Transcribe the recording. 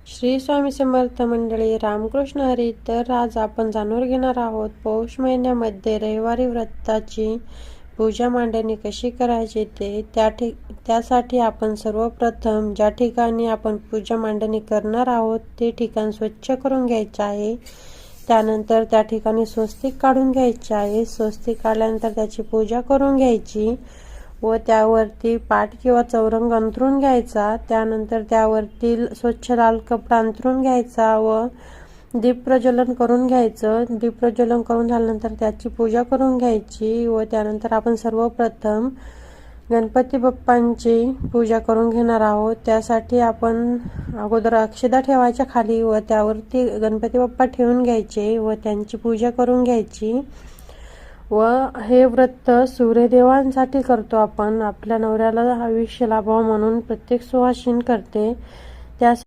श्री स्वामी समर्थ मंडळी, रामकृष्ण हरी. तर आज आपण जाणून घेणार आहोत पौष महिन्यामध्ये रविवारी व्रताची पूजा मांडणी कशी करायची ते. त्यासाठी आपण सर्वप्रथम ज्या ठिकाणी आपण पूजा मांडणी करणार आहोत ते ठिकाण स्वच्छ करून घ्यायचे आहे. त्यानंतर त्या ठिकाणी स्वस्तिक काढून घ्यायचे आहे. स्वस्तिक काढल्यानंतर त्याची पूजा करून घ्यायची व त्यावरती पाट किंवा चौरंग अंथरून घ्यायचा. त्यानंतर त्यावरती स्वच्छ लाल कपडा अंथरून घ्यायचा व दीप प्रज्वलन करून घ्यायचं. दीप प्रज्वलन करून झाल्यानंतर त्याची पूजा करून घ्यायची व त्यानंतर आपण सर्वप्रथम गणपती बाप्पांची पूजा करून घेणार आहोत. त्यासाठी आपण अगोदर अक्षदा ठेवायच्या खाली व त्यावरती गणपती बाप्पा ठेवून घ्यायचे व त्यांची पूजा करून घ्यायची. व हे व्रत सूर्यदेवांसाठी करतो आपण. आपल्या नवऱ्याला आयुष्य लाभावं म्हणून प्रत्येक सुवासिनी करते. त्या